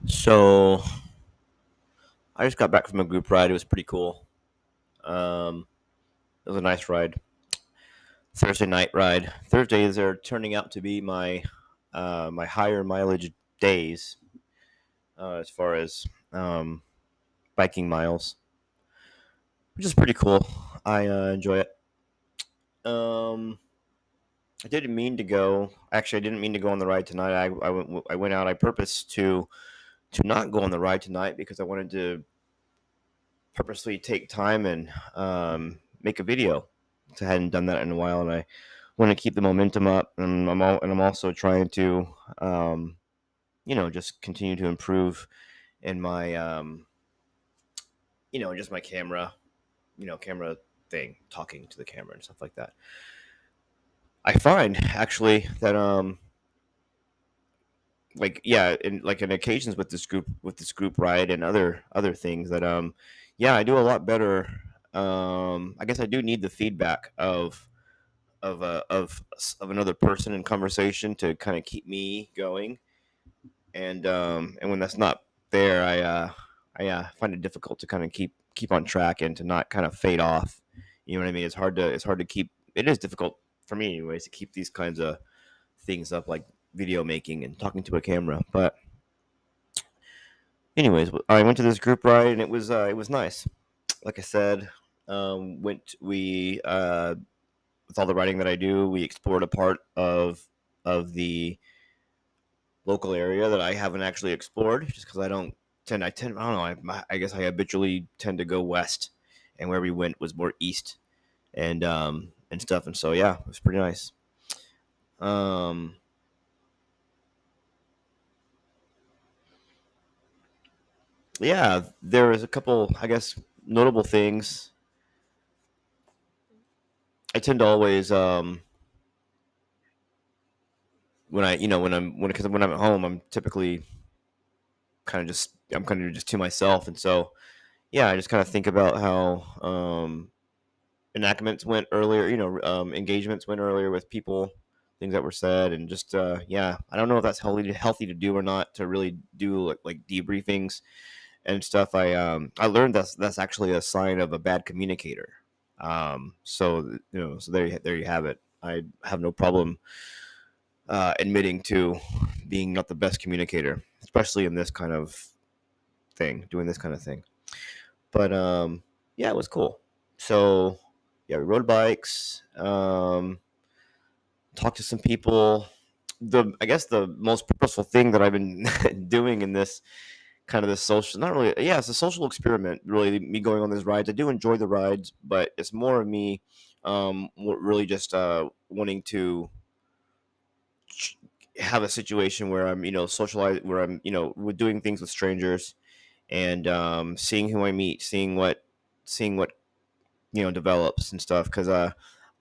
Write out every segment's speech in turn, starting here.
So I just got back from a group ride. It was pretty cool. Um, it was a nice ride. Thursday night ride. Thursdays are turning out to be my higher mileage days as far as biking miles, which is pretty cool. I enjoy it. Um, I didn't mean to go. Actually, I didn't mean to go on the ride tonight. I went out. I purposed to not go on the ride tonight because I wanted to purposely take time and make a video. So I hadn't done that in a while, and I want to keep the momentum up. And I'm also trying to, just continue to improve in my, just my camera, camera thing, talking to the camera and stuff like that. I find actually that like in occasions with this group ride and other things that yeah, I do a lot better. I guess I do need the feedback of another person in conversation to kind of keep me going, and when that's not there, I find it difficult to kind of keep on track and to not kind of fade off. You know what I mean? It's hard to keep. It is difficult for me, anyways, to keep these kinds of things up, like video making and talking to a camera. But anyways, I went to this group ride and it was nice. Like I said, went we with all the writing that I do, we explored a part of the local area that I haven't actually explored, just because I don't know, I guess I habitually tend to go west, and where we went was more east and stuff, and so yeah, it was pretty nice. Um, yeah, there was a couple, I guess, notable things. I tend to always when I you know when I'm at home, I'm kind of just to myself, and so yeah, I just kind of think about how enactments went earlier, engagements went earlier with people, things that were said, and just yeah, I don't know if that's healthy to do or not, to really do like debriefings and stuff. I learned that's actually a sign of a bad communicator. So there you have it. I have no problem admitting to being not the best communicator, especially in this kind of doing this kind of thing. But yeah, it was cool. So yeah, we rode bikes, talked to some people. I guess the most purposeful thing that I've been doing in this kind of this social, not really, yeah, it's a social experiment. Really, me going on these rides. I do enjoy the rides, but it's more of me, really just wanting to have a situation where I'm, socialize, where I'm, we're doing things with strangers and seeing who I meet, seeing what develops and stuff. Because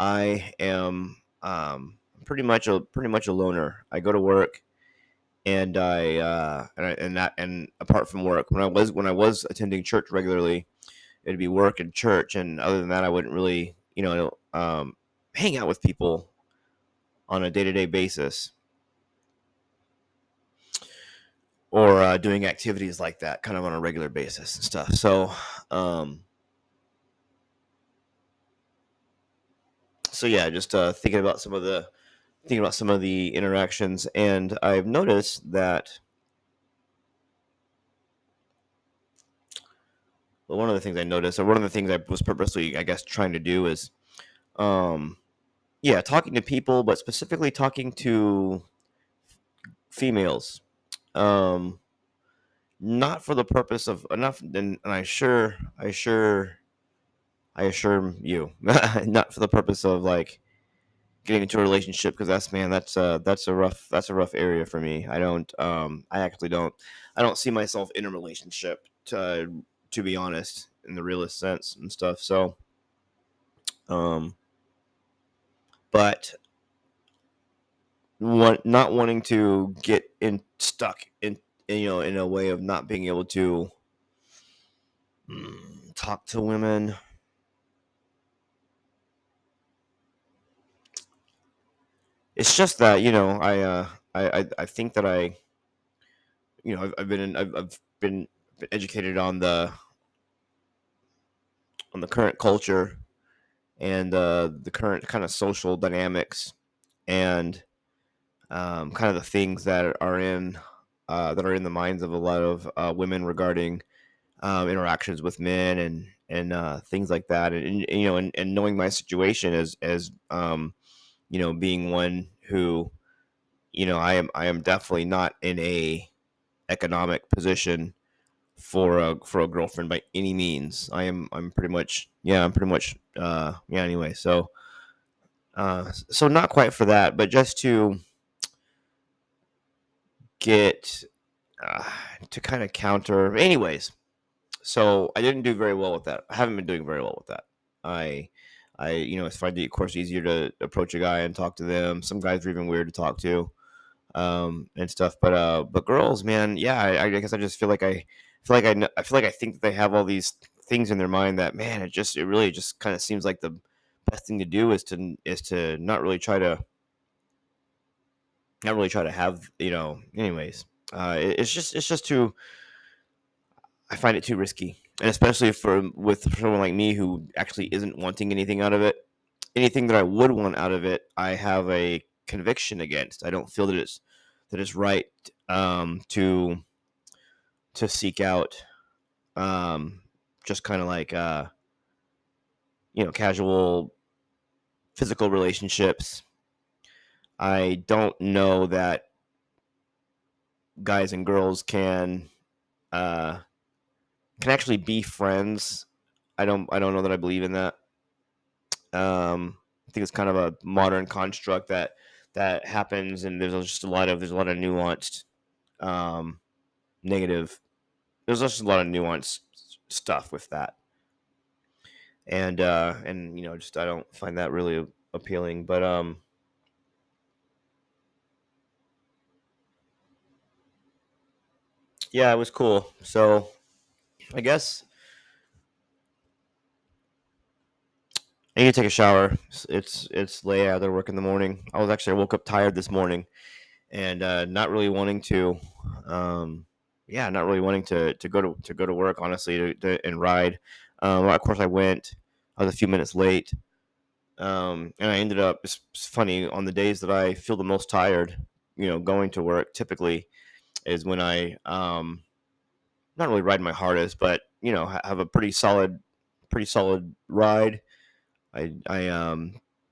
I am pretty much a loner. I go to work and and apart from work, when I was attending church regularly, it'd be work and church, and other than that, I wouldn't really hang out with people on a day to day basis, or doing activities like that kind of on a regular basis and stuff. Um, so yeah, just thinking about some of the interactions, and I've noticed that, well, one of the things I noticed, or one of the things I was purposely, I guess, trying to do is, um, yeah, talking to people, but specifically talking to females. Um, Not for the purpose of enough, and I assure you, not for the purpose of like getting into a relationship, because that's a rough area for me. I don't see myself in a relationship, to be honest, in the realist sense and stuff. So um but not wanting to get in stuck in a way of not being able to talk to women. It's just that I think that I've been educated on the current culture and the current kind of social dynamics and kind of the things that are in the minds of a lot of women regarding interactions with men and things like that, and knowing my situation as being one who I am definitely not in a economic position for a girlfriend by any means. I'm pretty much yeah. Anyway, so not quite for that, but just to get uh, to kind of counter. Anyways, so I didn't do very well with that. I haven't been doing very well with that. I it's of course easier to approach a guy and talk to them. Some guys are even weird to talk to, and stuff. But girls, man, yeah, I guess I just I feel like I think that they have all these things in their mind that, man, it really just kind of seems like the best thing to do is to not really try to have anyways. It's just too I find it too risky, and especially with someone like me who actually isn't wanting anything out of it. Anything that I would want out of it, I have a conviction against. I don't feel that it's right to seek out um, just kind of like casual physical relationships. I don't know that guys and girls uh, can actually be friends. I don't know that I believe in that. I think it's kind of a modern construct that happens, and there's a lot of nuanced um, negative. There's just a lot of nuanced stuff with that, and just I don't find that really appealing. But yeah, it was cool. So I guess I need to take a shower. It's late. I got to work in the morning. I woke up tired this morning and not really wanting to, um, yeah, not really wanting to go to work. Honestly, and ride. Of course, I went. I was a few minutes late, and I ended up. It's funny on the days that I feel the most tired. Going to work typically is when I not really ride my hardest, but have a pretty solid ride. I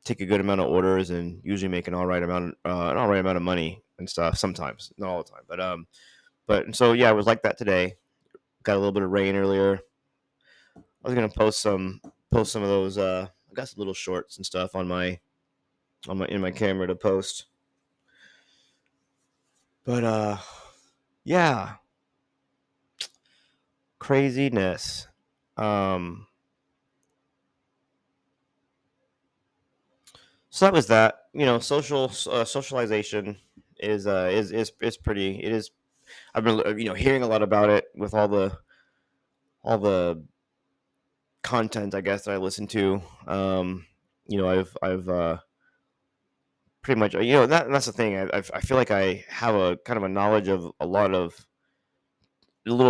take a good amount of orders and usually make an all right amount of money and stuff. Sometimes, not all the time, but and so yeah, it was like that today. Got a little bit of rain earlier. I was gonna post some of those. I got some little shorts and stuff on my in my camera to post. But yeah, craziness. Um, so that was that. Socialization is pretty. It is. I've been hearing a lot about it with all the content, I guess, that I listen to. I've pretty much that's the thing. I feel like I have a kind of a knowledge of a little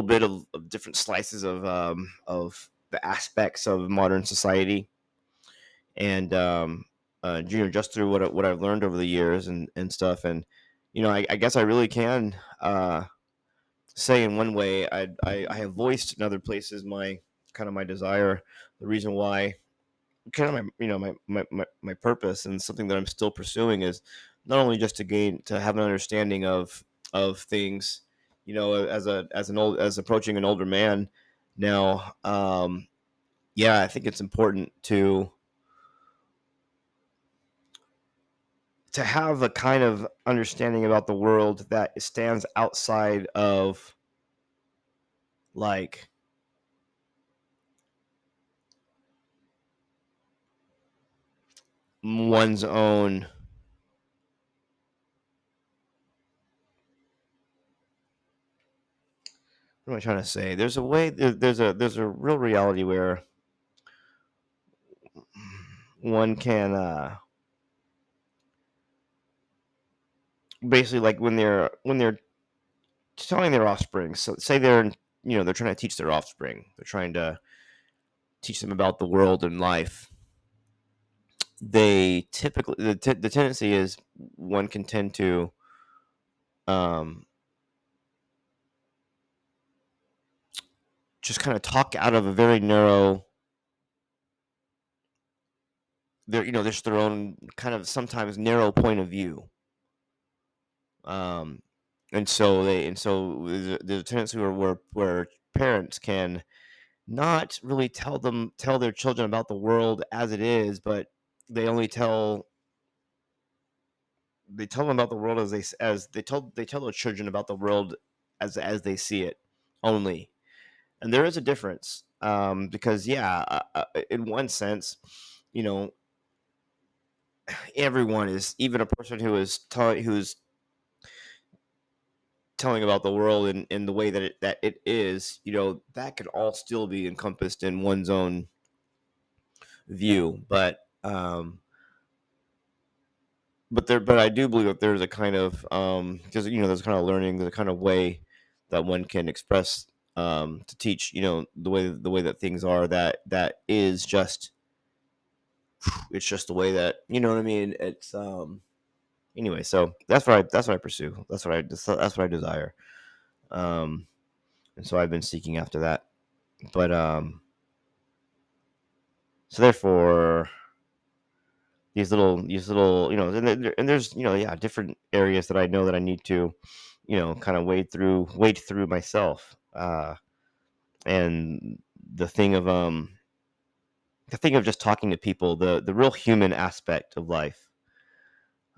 bit of different slices of the aspects of modern society, and just through what I've learned over the years and stuff, and I guess I really can say in one way I have voiced in other places my kind of my desire, the reason why, kind of my purpose, and something that I'm still pursuing is not only just to have an understanding of things, as approaching an older man now. Yeah, I think it's important to have a kind of understanding about the world that stands outside of, like, one's own. What am I trying to say? There's a way. There's a real reality where one can basically, like, when they're telling their offspring. So say they're trying to teach their offspring. They're trying to teach them about the world and life. They typically the tendency is one can tend to um, just kind of talk out of a very narrow there's their own kind of sometimes narrow point of view. Um, there's a tendency where parents can not really tell their children about the world as it is, but they only tell them about the world they tell their children about the world as they see it only. And there is a difference, because in one sense, you know, everyone is, even a person who's telling about the world in the way that it is, that could all still be encompassed in one's own view. But I do believe that there's a kind of, because there's kind of learning, there's a kind of way that one can express, to teach, the way that things are, that is just, it's just the way that, you know what I mean. It's anyway, so that's what I pursue. That's what I desire. Um, and so I've been seeking after that. But so therefore, these little, and there's, yeah, different areas that I know that I need to, kind of wade through myself. And the thing of just talking to people, the real human aspect of life.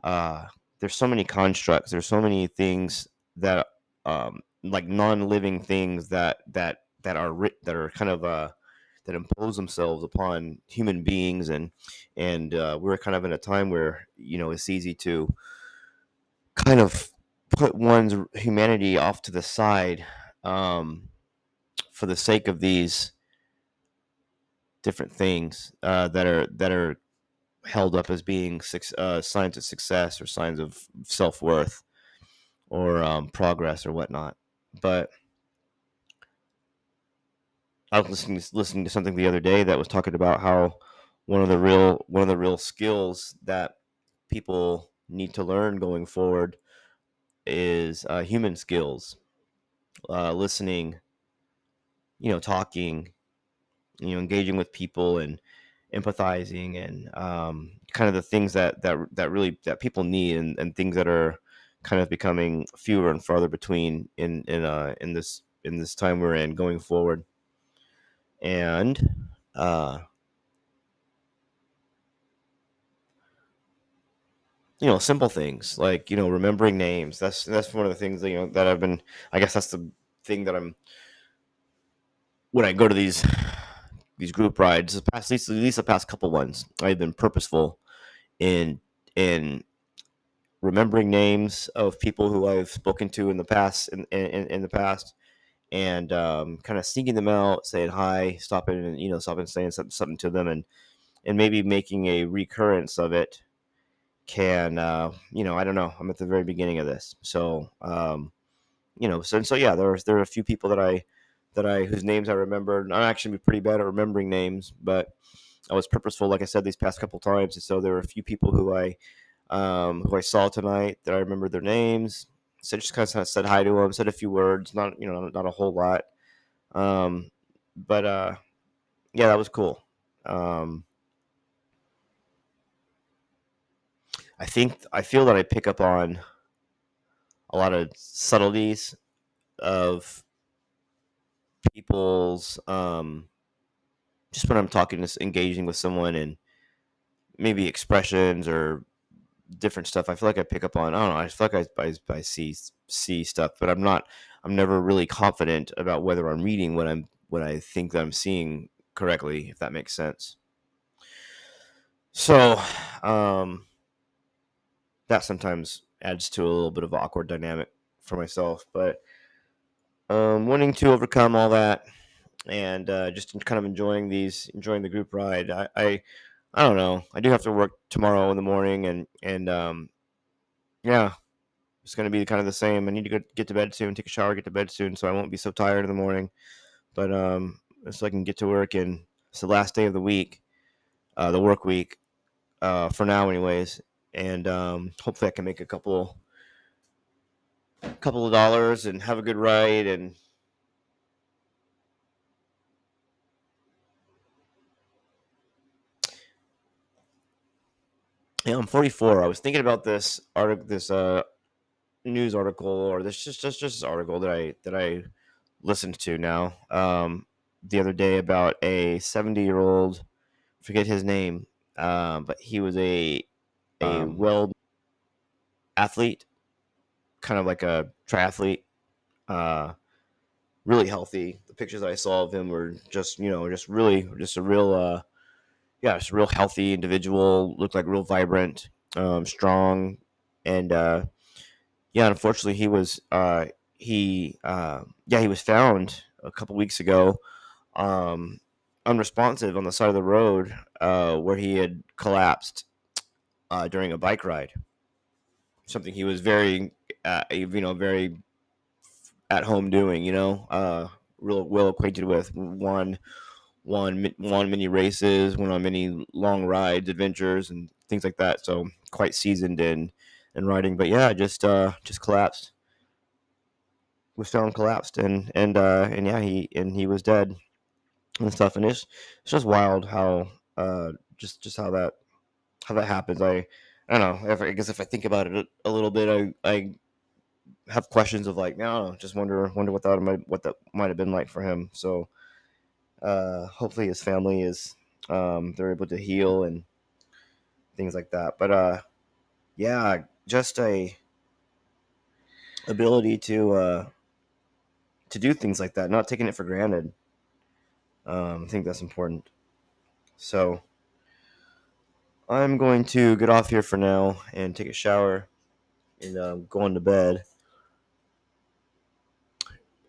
uh there's so many constructs, there's so many things that, like non-living things that are kind of, that impose themselves upon human beings. And we're kind of in a time where, it's easy to kind of put one's humanity off to the side, um for the sake of these different things, that are held up as being signs of success or signs of self-worth, or progress or whatnot. But I was listening to something the other day that was talking about how one of the real skills that people need to learn going forward is, human skills, listening, talking, engaging with people, and empathizing, and, kind of the things that really that people need, and things that are kind of becoming fewer and farther between in this time we're in going forward. And uh, simple things like, remembering names. That's one of the things that, that I've been. I guess that's the thing that I'm when I go to these group rides. At least the past couple ones, I've been purposeful in in remembering names of people who I've spoken to in the past, in the past, and, kind of seeking them out, saying hi, stopping, saying something to them, and maybe making a recurrence of it. Can, I don't know. I'm at the very beginning of this, so, yeah. There are a few people that I whose names I remember. I'm actually pretty bad at remembering names, but I was purposeful, like I said, these past couple times. And so there were a few people who I saw tonight that I remember their names. So just kind of said hi to them, said a few words, not a whole lot. But yeah, that was cool. Um, I feel that I pick up on a lot of subtleties of people's, just when I'm engaging with someone, and maybe expressions or different stuff. I feel like I pick up on. I don't know. I feel like I see stuff, but I'm never really confident about whether I'm reading what I think that I'm seeing correctly, if that makes sense. So, um, that sometimes adds to a little bit of awkward dynamic for myself, but, wanting to overcome all that, and, just kind of enjoying the group ride. I don't know. I do have to work tomorrow in the morning, and yeah, It's going to be kind of the same. I need to get to bed soon, take a shower, get to bed soon, so I won't be so tired in the morning. But so I can get to work, and it's the last day of the week, the work week, for now, anyways. And hopefully, I can make a couple of dollars and have a good ride. And yeah, I'm 44. I was thinking about this article, this news article, or this just this article that I listened to now the other day about a 70-year-old. Forget his name, but he was a well athlete, kind of like a triathlete, uh, really healthy. The pictures I saw of him were just just really just a real yeah, just a real healthy individual. Looked like real vibrant, strong, and yeah, unfortunately, he was found a couple weeks ago, um, unresponsive on the side of the road, where he had collapsed during a bike ride. Something he was very, very at home doing. Real well acquainted with. Won many races, went on many long rides, adventures, and things like that. So quite seasoned in riding. But yeah, just collapsed. Was found collapsed, and yeah, he was dead and stuff. And it's just wild how just how that happens. I don't know. I guess if I think about it a little bit, I have questions of like, no, just wonder what that might have been like for him. So hopefully his family is they're able to heal and things like that. But yeah, just a ability to do things like that, not taking it for granted. I think that's important. So I'm going to get off here for now and take a shower and go on to bed.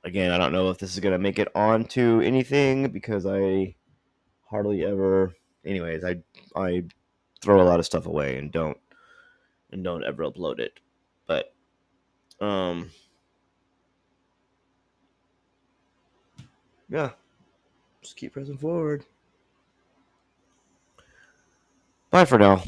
Again, I don't know if this is gonna make it onto anything because I hardly ever. Anyways, I throw a lot of stuff away and don't ever upload it. But um, yeah, just keep pressing forward. Bye for now.